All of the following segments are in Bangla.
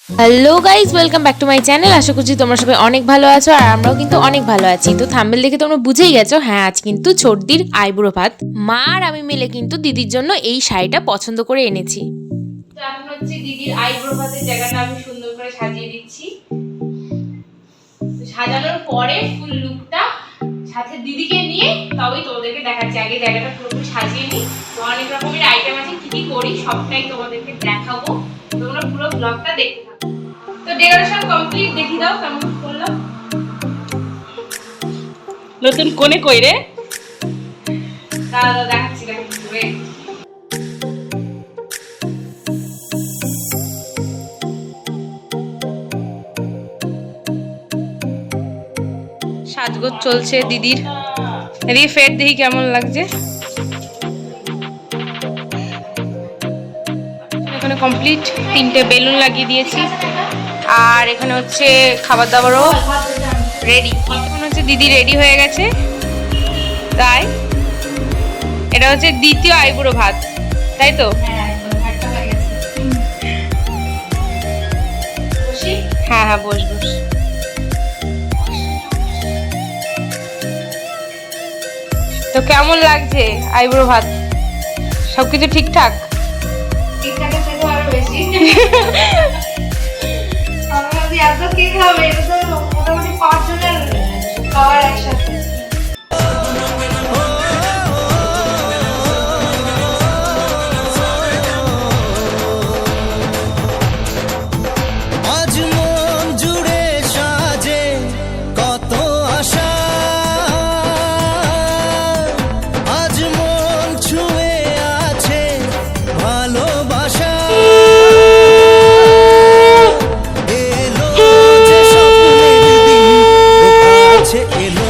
Hello guys, welcome back to my channel. আশা করছি তোমরা সবাই অনেক ভালো আছো আর আমরাও কিন্তু অনেক ভালো আছি। তো থাম্বনেল দেখে তোমরা বুঝেই গেছো, হ্যাঁ আজ কিন্তু ছোটদির আইবুড়ো ভাত। মা আর আমি মিলে কিন্তু দিদির জন্য এই শাড়িটা পছন্দ করে এনেছি। তো এখন হচ্ছে দিদির আইবুড়ো ভাতের জায়গাটা আমি সুন্দর করে সাজিয়ে দিচ্ছি। সাজানোর পরে ফুল লুকটা সাথে দিদিকে নিয়ে তবেই তোমাদেরকে দেখাচ্ছি। আগে জায়গাটা পুরোপুরি সাজিয়ে নিই। তো অনেক রকমের আইটেম আছে, কি কি করি সবটাই তোমাদেরকে দেখাবো। তোমরা পুরো ব্লগটা দেখতে থাকো। তো ডেকোরেশন কমপ্লিট, দেখি দাও কেমন করলাম। নতুন কোণে কইরে দাঁড়াও দেখাচ্ছি। সাজগোজ চলছে দিদির। এদিকে ফের দেখি কেমন লাগছে। এখানে কমপ্লিট, 3টে বেলুন লাগিয়ে দিয়েছি আর এখানে হচ্ছে খাবার দাবারও রেডি। এখন হচ্ছে দিদি রেডি হয়ে গেছে, তাই এটা হচ্ছে দ্বিতীয় আইবুড়ো ভাত, তাই তো? হ্যাঁ হ্যাঁ, বস বস। তো কেমন লাগছে আইবুড়ো ভাত? সবকিছু ঠিকঠাক? ঠিকঠাকের থেকে আরো বেশি। আমরা যদি এত কি খাবে, এটা তো মোটামুটি 5 জনের খাবার একসাথে। আজ মন জুড়ে সাজে কত আশা, আজ মন ছুঁয়ে আছে ভালোবাসা। এলো যে স্বপ্নের দিন, ও কাছে এলো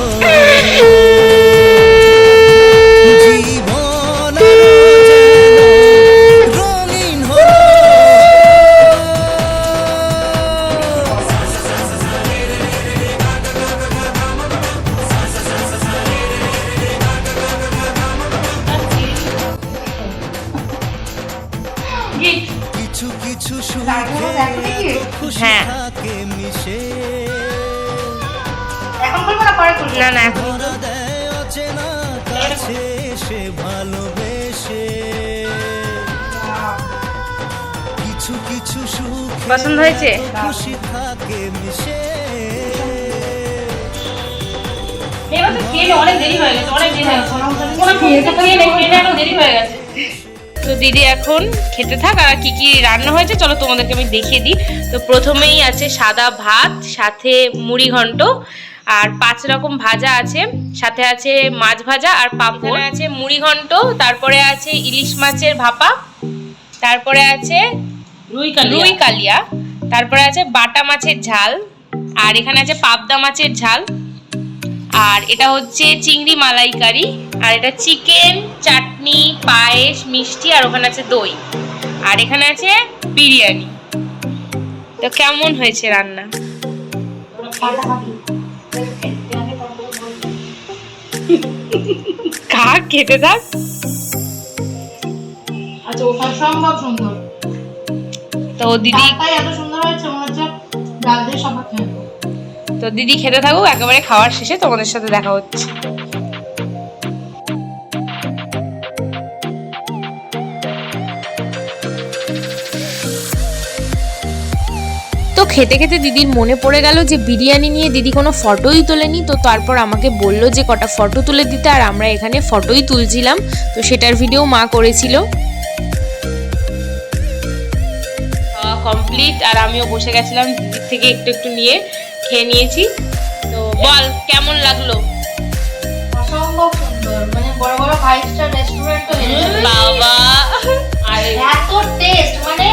জীবন আরো যেন রঙিন হলো। কিছু কিছু সুখে খুশি হ্যাঁ। থাকে মিশে, এখন করবো না পরে করবো? না না, এখন ধরা দেয় অচেনা কাছে সে ভালোবেসে। কিছু কিছু সুখে পছন্দ হয়েছে? খুশি থাকে মিশে। এবার তো খেয়ে অনেক দেরি হয়ে গেছে, অনেক দেরি হয়ে গেছে। কোনো খেয়ে এখন দেরি হয়ে গেছে। তো দিদি এখন খেতে থাক। আর কি কি রান্না হয়েছে চলো তোমাদেরকে আমি দেখিয়ে দিই। তো প্রথমেই আছে সাদা ভাত, সাথে মুড়ি ঘন্ট আর 5 রকম ভাজা আছে, সাথে আছে মাছ ভাজা আর পাঁপড় আছে। মুড়ি ঘন্ট, তারপরে আছে ইলিশ মাছের ভাপা, তারপরে আছে রুই কালিয়া, তারপরে আছে বাটা মাছের ঝাল, আর এখানে আছে পাবদা মাছের ঝাল, আর এটা হচ্ছে চিংড়ি মালাইকারি, আর এটা চিকেন, চাটনি, পায়েস, মিষ্টি, আর ওখানে আছে দই, আর এখানে আছে বিরিয়ানি। তো কেমন হয়েছে রান্না? কাক খেতে থাক। আচ্ছা, অসম্ভব সুন্দর। তো দিদি এত সুন্দর হয়েছে, মনে হচ্ছে ডাল দিয়ে সব খেয়ে নেবো। তো দিদি খেতে থাকুক, একেবারে খাওয়ার শেষে তোমাদের সাথে দেখা হচ্ছে। তো খেতে খেতে দিদির মনে পড়ে গেল যে বিরিয়ানি নিয়ে দিদি কোনো ফটোই তোলেনি। তো তারপর আমাকে বললো যে কটা ফটো তুলে দিতে, আর আমরা এখানে ফটোই তুলছিলাম। তো সেটার ভিডিও মা করেছিল। কমপ্লিট, আর আমিও বসে গেছিলাম দিদির থেকে একটু একটু নিয়ে খেয়ে নিয়েছি। তো বল কেমন লাগলো? অসম্ভব সুন্দর, মানে বড় বড় 5 স্টার রেস্টুরেন্ট তো বাবা, আর এত টেস্ট, মানে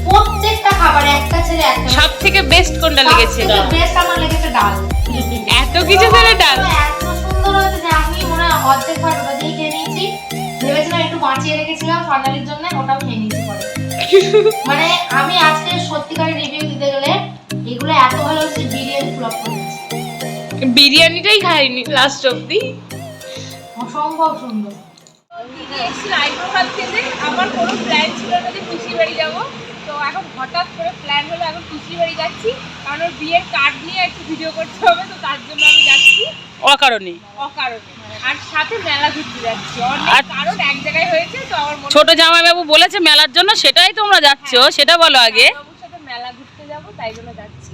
প্রত্যেকটা খাবার একটা ছেড়ে একটা। সব থেকে বেস্ট কোনটা লেগেছে? বেস্ট আমার লেগেছে ডাল। এত কিছু ফেলে ডাল এত সুন্দর হয়েছে যে আমি মনে হয় অর্ধেক ভাত ওটা দিয়ে খেয়ে নিয়েছি। ভেবেছিলাম একটু বাঁচিয়ে রেখেছিলাম ফার্নালির জন্য, ওটাও খেয়ে নিয়েছি পরে। মানে আমি আজকে সত্যিকারের রিভিউ দিতে গেলে এগুলো এত ভালো হচ্ছে, বিরিয়ানি ফ্লপ করেছে। বিরিয়ানিটাই খাইনি লাস্ট অব্দি। অসম্ভব সুন্দর। দিদি এসেছিল আইবুড়ো ভাত খেতে, আমার কোনো প্ল্যান ছিল না যে পিসির বাড়ি যাবো। তো এখন হঠাৎ করে প্ল্যান হলো এখন পিসির বাড়ি যাচ্ছি, কারণ ওর বিয়ের কার্ড নিয়ে একটু ভিডিও করতে হবে, তো তার জন্য আমি যাচ্ছি অকারণে। আর সাথে মেলা ঘুরতে যাচ্ছি, অনেক কারণ এক জায়গায় হয়েছে, তো আমার মনে ছোট জামাইবাবু বলেছে মেলার জন্য, সেটাই তোমরা যাচ্ছ, সেটা বলো আগে। বাবুর সাথে মেলা ঘুরতে যাবো, তাই জন্য যাচ্ছি।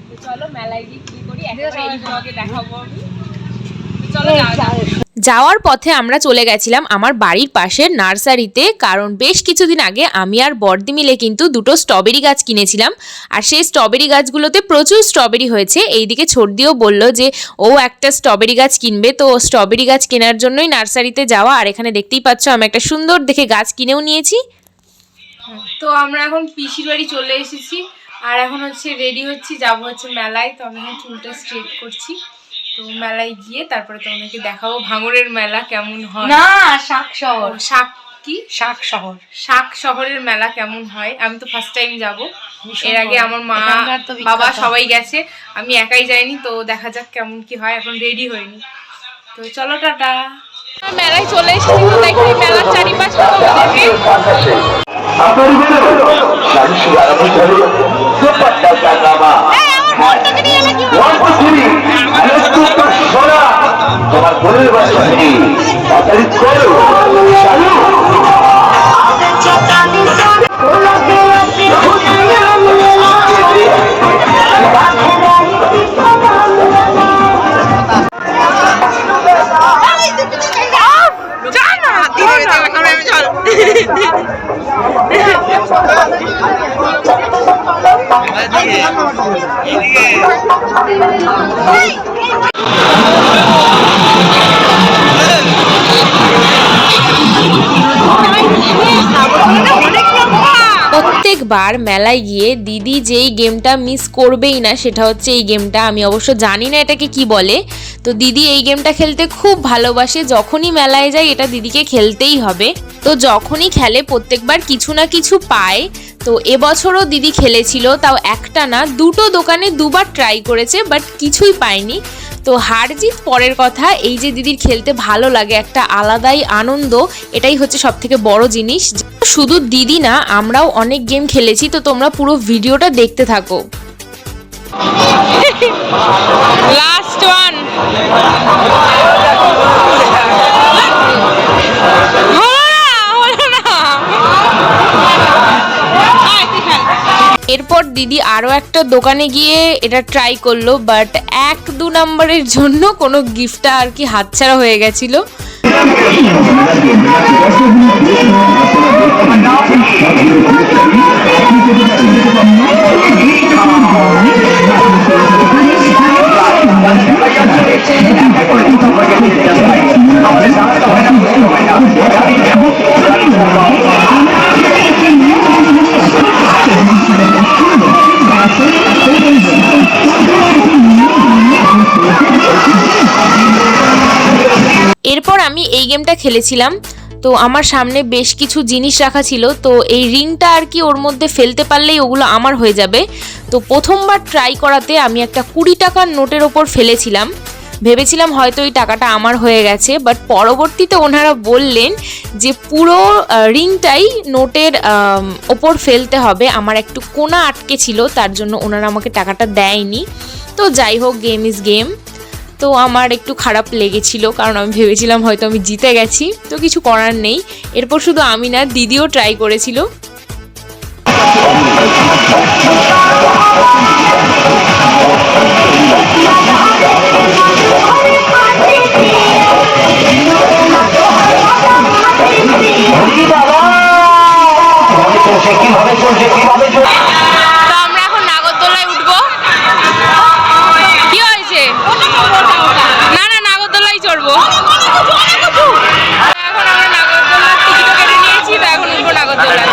তো চলো মেলায় গিয়ে কি করি একেবারে এই ব্লগে দেখাবো আমি। তো চলো যাওয়ার পথে আমরা চলে গেছিলাম আমার বাড়ির পাশের নার্সারিতে, কারণ বেশ কিছুদিন আগে আমি আর বর্দি মিলে কিন্তু দুটো স্ট্রবেরি গাছ কিনেছিলাম, আর সেই স্ট্রবেরি গাছগুলোতে প্রচুর স্ট্রবেরি হয়েছে। এইদিকে ছোটদিও বলল যে ও একটা স্ট্রবেরি গাছ কিনবে, তো স্ট্রবেরি গাছ কেনার জন্যই নার্সারিতে যাওয়া। আর এখানে দেখতেই পাচ্ছ আমি একটা সুন্দর দেখে গাছ কিনেও নিয়েছি। তো আমরা এখন পিসির বাড়ি চলে এসেছি, আর এখন হচ্ছে রেডি হচ্ছি, যাবো হচ্ছে মেলায়। তো আমি এখন চুলটা স্ট্রেট করছি, তো মেলায় গিয়ে তারপরে তোমাদেরকে দেখাবো ভাঙড়ের মেলা কেমন হয়। না, শাক শহর। শাক কি? শাক শহর। শাক শহরের মেলা কেমন হয়, আমি তো ফার্স্ট টাইম যাব। এর আগে আমার মা বাবা সবাই গেছে, আমি একাই যাইনি, তো দেখা যাক কেমন কি হয়, এখন রেডি হইনি। তো চলো টাটা। মেলায় চলে এসেছি, তো দেখি মেলার চারিপাশটা তোমার বোনের বাসা প্রত্যেকবার মেলায় গিয়ে দিদি যেই গেমটা মিস করবেই না সেটা হচ্ছে এই গেমটা। আমি অবশ্য জানি না এটাকে কি বলে, তো দিদি এই গেমটা খেলতে খুব ভালোবাসে। যখনই মেলায় যায় এটা দিদিকে খেলতেই হবে, তো যখনই খেলে প্রত্যেকবার কিছু না কিছু পায়। তো এবছরও দিদি খেলেছিল, তাও একটা না দুটো দোকানে দুবার ট্রাই করেছে, বাট কিছুই পায়নি। তো হার জিত পরের কথা, এই যে দিদির খেলতে ভালো লাগে, একটা আলাদাই আনন্দ, এটাই হচ্ছে সব থেকে বড় জিনিস। শুধু দিদি না, আমরাও অনেক গেম খেলেছি, তো তোমরা পুরো ভিডিওটা দেখতে থাকো। Last one. এরপর দিদি আরও একটা দোকানে গিয়ে এটা ট্রাই করলো, বাট 1-2 নম্বরের জন্য কোনো গিফটটা আর কি হাতছাড়া হয়ে গেছিলো। এরপর আমি এই গেমটা খেলেছিলাম, তো আমার সামনে বেশ কিছু জিনিস রাখা ছিল, তো এই রিংটা আর কি ওর মধ্যে ফেলতে পারলেই ওগুলো আমার হয়ে যাবে। তো প্রথমবার ট্রাই করাতে আমি একটা 20 টাকার নোটের ওপর ফেলেছিলাম, ভেবেছিলাম হয়তো এই টাকাটা আমার হয়ে গেছে, বাট পরবর্তীতে ওনারা বললেন যে পুরো রিংটাই নোটের ওপর ফেলতে হবে। আমার একটু কোনা আটকে ছিল, তার জন্য ওনারা আমাকে টাকাটা দেয়নি। তো যাই হোক, গেম ইজ গেম। তো আমার একটু খারাপ লেগেছিল, কারণ আমি ভেবেছিলাম হয়তো আমি জিতে গেছি, তো কিছু করার নেই। এরপর শুধু আমি না, দিদিও ট্রাই করেছিল। আমরা এখন নাগরদোলায় উঠবো। কি হয়েছে? না না, নাগরদোলায় চড়বো। এখন আমরা নাগরদোলার টিকিটও কেটে নিয়েছি, তো এখন উঠবো নাগরদোলায়।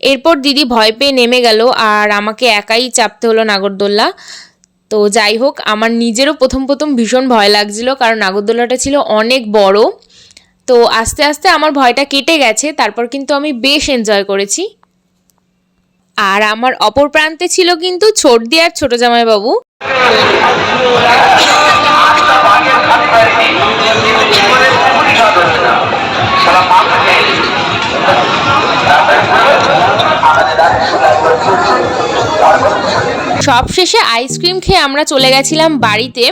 এরপর দিদি ভয় পেয়ে নেমে গেল আর আমাকে একাই চাপতে হলো নাগরদোল্লা। তো যাই হোক, আমার নিজেরও প্রথম ভীষণ ভয় লাগছিল, কারণ নাগরদোল্লাটা ছিল অনেক বড়। তো আস্তে আস্তে আমার ভয়টা কেটে গেছে, তারপর কিন্তু আমি বেশ এনজয় করেছি। আর আমার অপর প্রান্তে ছিল কিন্তু ছোটদি আর ছোট জামাইবাবু। সব শেষে আইসক্রিম খেয়ে আমরা চলে গেছিলাম বাড়িতে।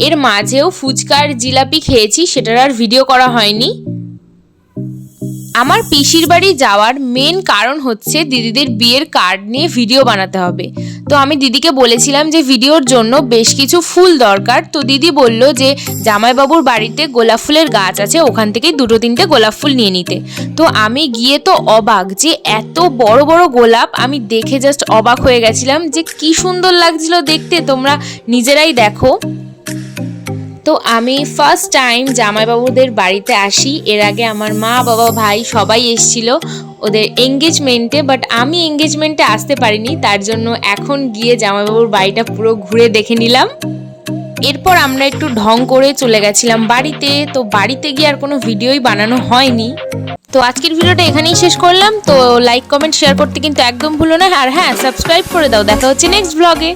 এর মাঝেও ফুচকার জিলাপি খেয়েছি, সেটার আর ভিডিও করা হয়নি। আমার পিসির বাড়ি যাওয়ার মেন কারণ হচ্ছে দিদিদের বিয়ের কার্ড নিয়ে ভিডিও বানাতে হবে। তো আমি দিদিকে বলেছিলাম যে ভিডিওর জন্য বেশ কিছু ফুল দরকার। তো দিদি বলল যে জামাইবাবুর বাড়িতে গোলাপ ফুলের গাছ আছে, ওখান থেকেই 2-3টে গোলাপ ফুল নিয়ে নিতে। তো আমি গিয়ে তো অবাক, যে এত বড় বড় গোলাপ, আমি দেখে জাস্ট অবাক হয়ে গেছিলাম যে কি সুন্দর লাগছিল দেখতে, তোমরা নিজেরাই দেখো। তো আমি ফার্স্ট টাইম জামাইবাবুদের বাড়িতে আসি। এর আগে আমার মা, বাবা, ভাই সবাই এসেছিল ওদের এঙ্গেজমেন্টে, বাট আমি এঙ্গেজমেন্টে আসতে পারিনি। তার জন্য এখন গিয়ে জামাইবাবুর বাড়িটা পুরো ঘুরে দেখে নিলাম। এরপর আমরা একটু ঢং করে চলে গেছিলাম বাড়িতে। তো বাড়িতে গিয়ে আর কোনো ভিডিওই বানানো হয়নি। তো আজকের ভিডিওটা এখানেই শেষ করলাম। তো লাইক, কমেন্ট, শেয়ার করতে কিন্তু একদম ভুলো না। আর হ্যাঁ, সাবস্ক্রাইব করে দাও। দেখা হচ্ছে নেক্সট ব্লগে।